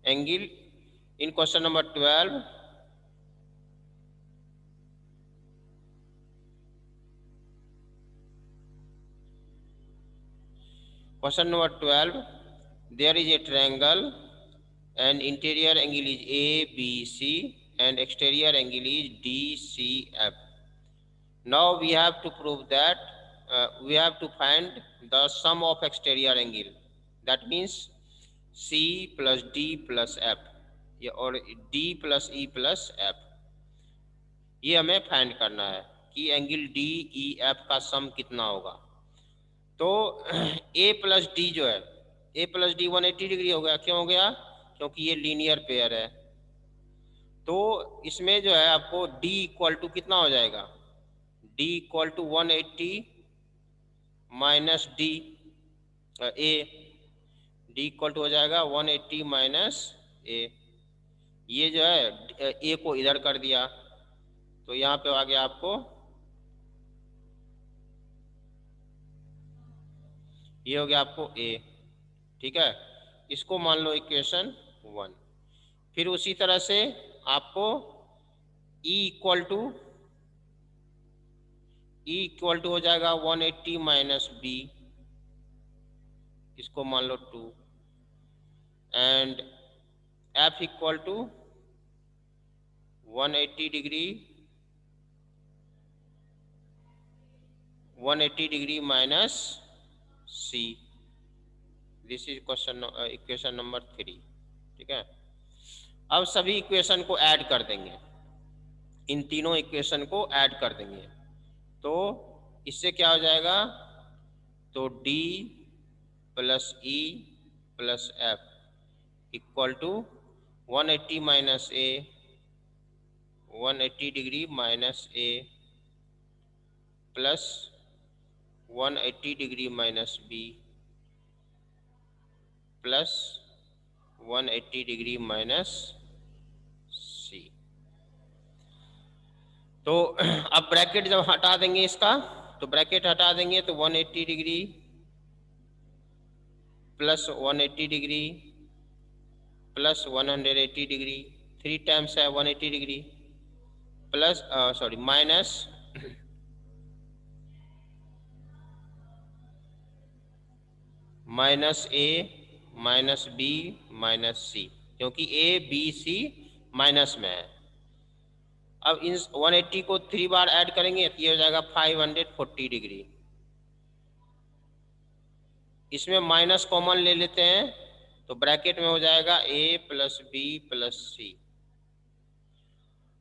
angle in question number 12. Question number 12, there is a triangle and interior angle is ABC and exterior angle is DCF. Now we have to prove that we have to find the sum of exterior angle. That means C plus D plus F or D plus E plus F. ये हमें find करना है कि angle D E F का सम कितना होगा। तो ए plus D जो है, ए प्लस डी 180 डिग्री हो गया। क्यों हो गया? क्योंकि ये लीनियर पेयर है। तो इसमें जो है आपको डी इक्वल टू कितना हो जाएगा? D equal to 180 minus D A, D equal to हो जाएगा 180 माइनस ए। ये जो है ए को इधर कर दिया तो यहाँ पे आ गया आपको, ये हो गया आपको ए। ठीक है, इसको मान लो इक्वेशन 1। फिर उसी तरह से आपको E इक्वल टू हो जाएगा 180 माइनस बी, इसको मान लो 2, and F equal to 180 degree minus C. This is equation number 3। ठीक है, अब सभी इक्वेशन को ऐड कर देंगे, इन तीनों इक्वेशन को ऐड कर देंगे। तो इससे क्या हो जाएगा? तो D plus E plus F equal to 180 minus A, 180 degree minus A plus 180 degree minus B plus 180 degree minus C. तो अब ब्रैकेट जब हटा देंगे इसका, तो ब्रैकेट हटा देंगे तो 180 degree plus 180 degree plus 180 degree, 3 times है 180 डिग्री प्लस माइनस माइनस ए माइनस बी माइनस सी, क्योंकि ए बी सी माइनस में है। अब इन 180 को 3 बार ऐड करेंगे तो ये हो जाएगा 540 डिग्री। इसमें माइनस कॉमन ले लेते हैं तो ब्रैकेट में हो जाएगा ए प्लस बी प्लस सी।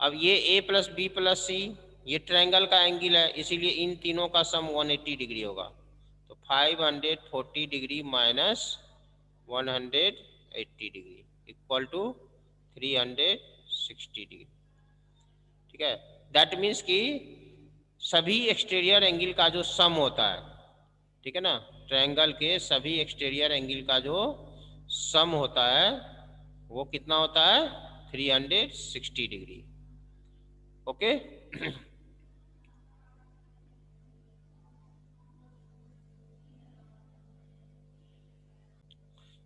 अब ये ए प्लस बी प्लस सी ये ट्रायंगल का एंगल है, इसीलिए इन तीनों का सम 180 डिग्री होगा। तो 540 degree minus 180 degree equal to 360 degree. ठीक है, दैट मीन्स कि सभी एक्सटीरियर एंगल का जो सम होता है, ठीक है ना, ट्रायंगल के सभी एक्सटीरियर एंगल का जो सम होता है वो कितना होता है? 360 degree. Okay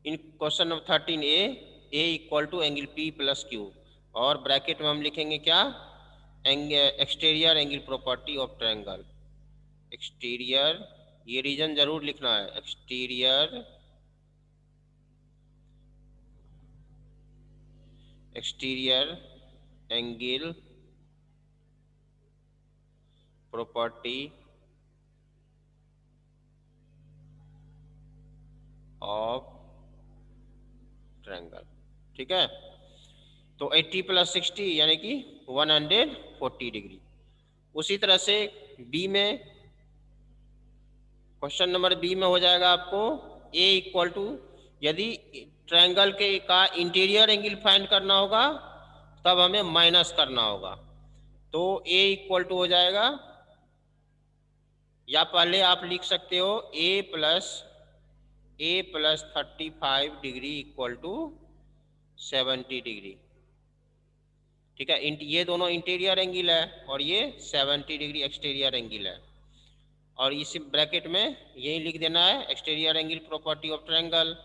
in question number 13 A equal to angle P plus Q, और ब्रैकेट में हम लिखेंगे क्या? Exterior angle property of triangle. Exterior, ये रीजन जरूर लिखना है, exterior angle property of triangle. ठीक है, तो 80 प्लस 60 यानी कि 140 डिग्री। उसी तरह से बी में, क्वेश्चन नंबर बी में हो जाएगा आपको ए इक्वल टू, यदि ट्रायंगल के का इंटीरियर एंगल फाइंड करना होगा तब हमें माइनस करना होगा। तो ए इक्वल टू हो जाएगा, या पहले आप लिख सकते हो A plus 35 degree equal to 70 degree. ठीक है, ये दोनों इंटीरियर एंगल है और ये 70 डिग्री एक्सटीरियर एंगल है, और इसी ब्रैकेट में यही लिख देना है exterior angle property of triangle.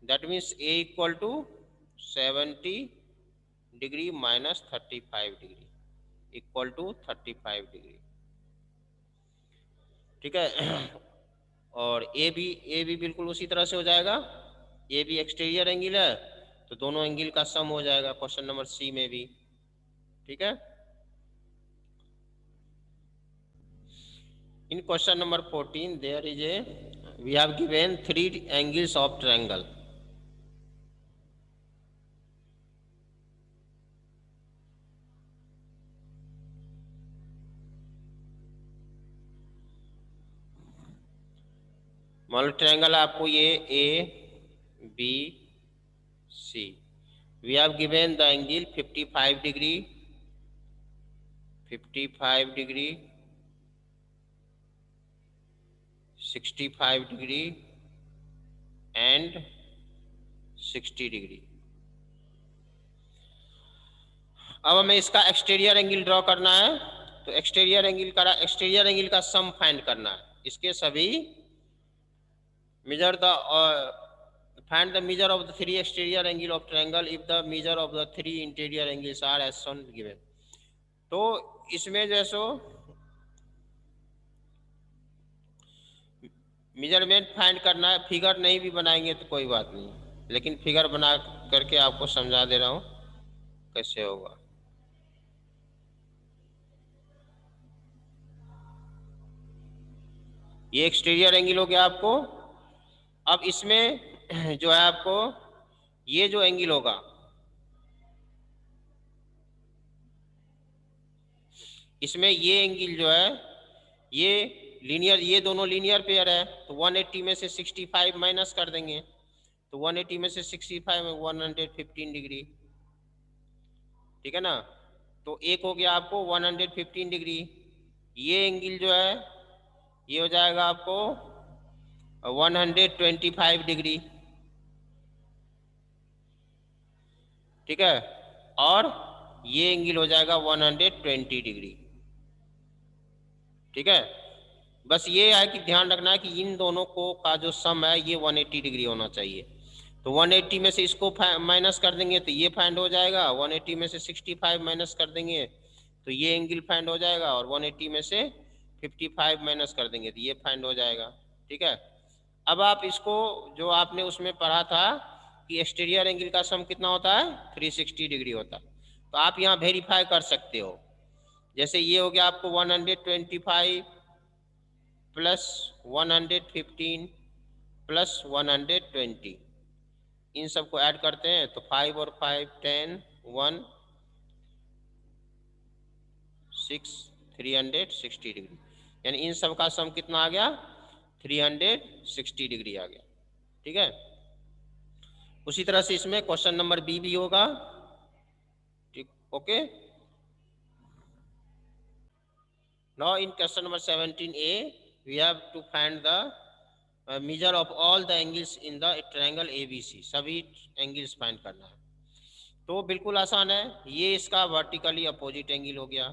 That means A equal to 70 degree minus 35 degree equal to 35 degree. ठीक है। और ए भी बिल्कुल उसी तरह से हो जाएगा। ए भी एक्सटीरियर एंगल है, तो दोनों एंगल का सम हो जाएगा क्वेश्चन नंबर सी में भी। ठीक है। In question number 14, there is we have given 3 angles of triangle. मान लो ट्रायंगल आपको ये A B C, we have given the angle 55 degree, 55 degree, 65 degree and 60 degree. अब हमें इसका एक्सटीरियर एंगल ड्रॉ करना है, तो एक्सटीरियर एंगल का सम फाइंड करना है। इसके सभी find the measure of the 3 exterior angle of triangle if the measure of the 3 interior angles are as shown given। तो इसमें जैसो मेजरमेंट फाइंड करना है, फिगर नहीं भी बनाएंगे तो कोई बात नहीं, लेकिन फिगर बना करके आपको समझा दे रहा हूं कैसे होगा। ये एक्सटीरियर एंगल हो गया आपको। अब इसमें जो है आपको ये जो एंगल होगा, इसमें ये एंगल जो है ये लीनियर, ये दोनों लीनियर पेयर है, तो 180 में से 65 माइनस कर देंगे, तो 180 में से 65 में 115 डिग्री। ठीक है ना। तो एक हो गया आपको 115 डिग्री। ये एंगल जो है ये हो जाएगा आपको 125 डिग्री। ठीक है। और ये एंगल हो जाएगा 120 डिग्री। ठीक है। बस ये है कि ध्यान रखना है कि इन दोनों को का जो सम है ये 180 डिग्री होना चाहिए। तो 180 में से इसको माइनस कर देंगे तो ये फाइंड हो जाएगा, 180 में से 65 माइनस कर देंगे तो ये एंगल फाइंड हो जाएगा, और 180 में से 55 माइनस कर देंगे तो ये फाइंड हो जाएगा। ठीक है। अब आप इसको जो आपने उसमें पढ़ा था कि एक्सटीरियर एंगल का सम कितना होता है 360 डिग्री होता है, तो आप यहाँ वेरीफाई कर सकते हो। जैसे ये हो गया आपको 125 प्लस 115 प्लस 120, इन सबको ऐड करते हैं तो 5 और 5 10 1 6 360 डिग्री, यानी इन सब का सम कितना आ गया 360 डिग्री आ गया। ठीक है। उसी तरह से इसमें क्वेश्चन नंबर बी भी होगा। ठीक, okay. Now in question number 17a we have to find the measure of all the angles in the triangle ABC। सभी एंगल्स फाइंड करना है, तो बिल्कुल आसान है। ये इसका वर्टिकली अपोजिट एंगल हो गया,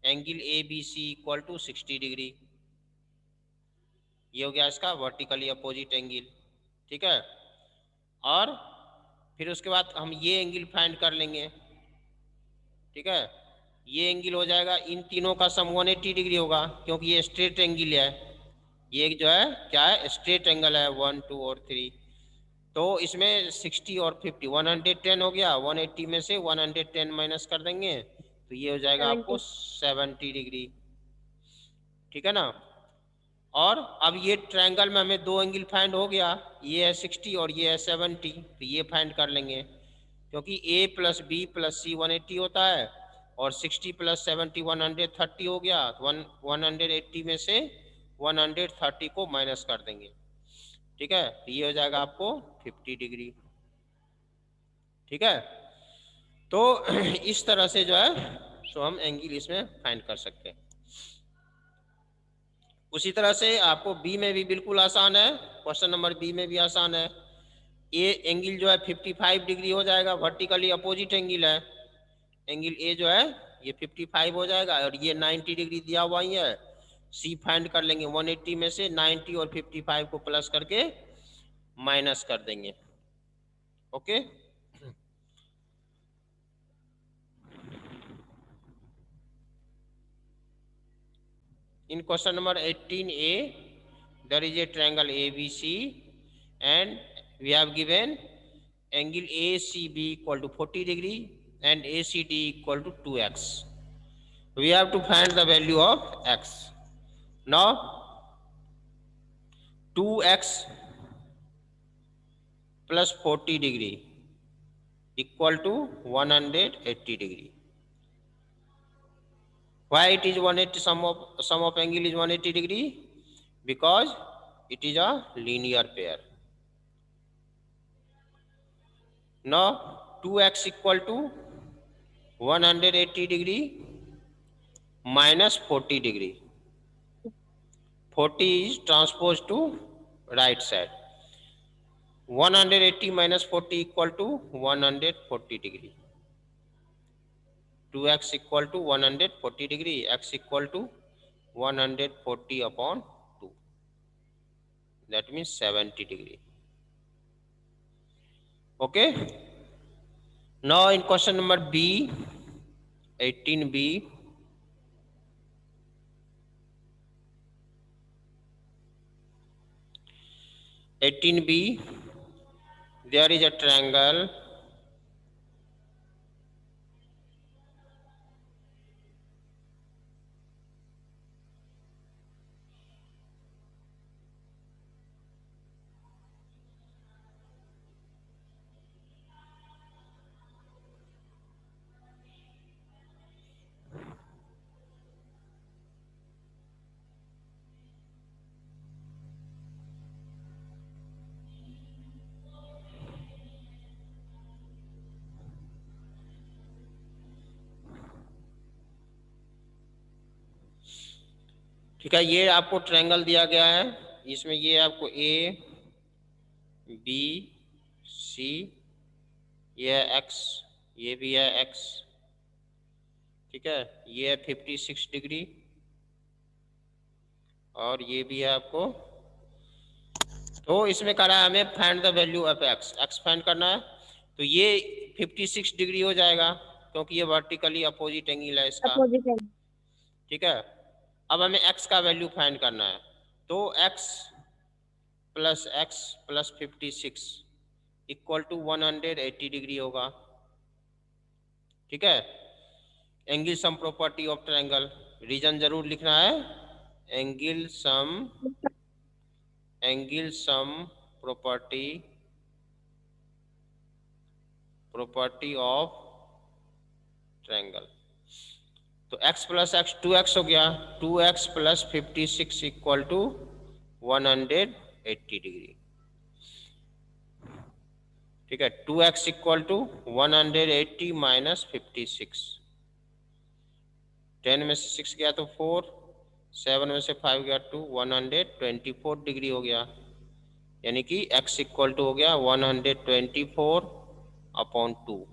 angle ABC equal to 60 degree. ये हो गया इसका वर्टिकली अपोजिट एंगल। ठीक है। और फिर उसके बाद हम ये एंगल फाइंड कर लेंगे। ठीक है। ये एंगल हो जाएगा, इन तीनों का सम 180 डिग्री होगा क्योंकि ये स्ट्रेट एंगल है। ये जो है क्या है स्ट्रेट एंगल है 1 2 और 3, तो इसमें 60 और 50 110 हो गया, 180 में से 110 माइनस कर देंगे तो ये हो जाएगा आपको 70 डिग्री। ठीक है ना। और अब ये ट्रायंगल में हमें दो एंगल फाइंड हो गया, ये है 60 और ये है 70, तो ये फाइंड कर लेंगे क्योंकि a प्लस बी प्लस सी 180 होता है और 60 प्लस 70 130 हो गया, 180 में से 130 को माइनस कर देंगे। ठीक है। तो ये हो जाएगा आपको 50 डिग्री। ठीक है। तो इस तरह से जो है सो हम एंगल इसमें फाइंड कर सकते हैं। उसी तरह से आपको बी में भी बिल्कुल आसान है, क्वेश्चन नंबर बी में भी आसान है। ए एंगल जो है 55 डिग्री हो जाएगा, वर्टिकली अपोजिट एंगल है। एंगल ए जो है ये 55 हो जाएगा और ये 90 डिग्री दिया हुआ ही है। सी फाइंड कर लेंगे, 180 में से 90 और 55 को प्लस करके माइनस कर देंगे। Okay. In question number 18a, there is a triangle ABC and we have given angle ACB equal to 40 degree and ACD equal to 2x. We have to find the value of x. Now 2x plus 40 degree equal to 180 degree. Why it is 180? Sum of angle is 180 degree? Because it is a linear pair. Now 2x equal to 180 degree minus 40 degree. 40 is transposed to right side. 180 minus 40 equal to 140 degree. 2x equal to 140 degree, x equal to 140 upon 2. That means 70 degree. Okay. Now in question number B, 18B, there is a triangle ठीक है। ये आपको triangle दिया गया है, इसमें ये आपको ए बी सी, ये है एक्स, ये भी है एक्स, ठीक है। ये है 56 डिग्री और ये भी है आपको। तो इसमें कह रहा है हमें find the value of x, x find करना है। तो ये 56 डिग्री हो जाएगा क्योंकि ये वर्टिकली अपोजिट एंगल है इसका, ठीक है। अब हमें x का वैल्यू फाइंड करना है, तो x plus 56 equal to 180 degree होगा, ठीक है। Angle sum property of triangle, reason जरूर लिखना है। Angle sum property of triangle. तो x प्लस एक्स 2x हो गया, 2x plus 56 equal to 180 degree, ठीक है। 2x इक्वल टू 180 माइनस 56, 10 में से 6 गया तो 4, 7 में से 5 गया 2, 124 डिग्री हो गया, यानी कि x इक्वल टू हो गया 124 अपॉन 2,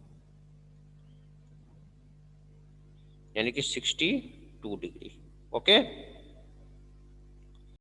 यानी कि 62 डिग्री। ओके।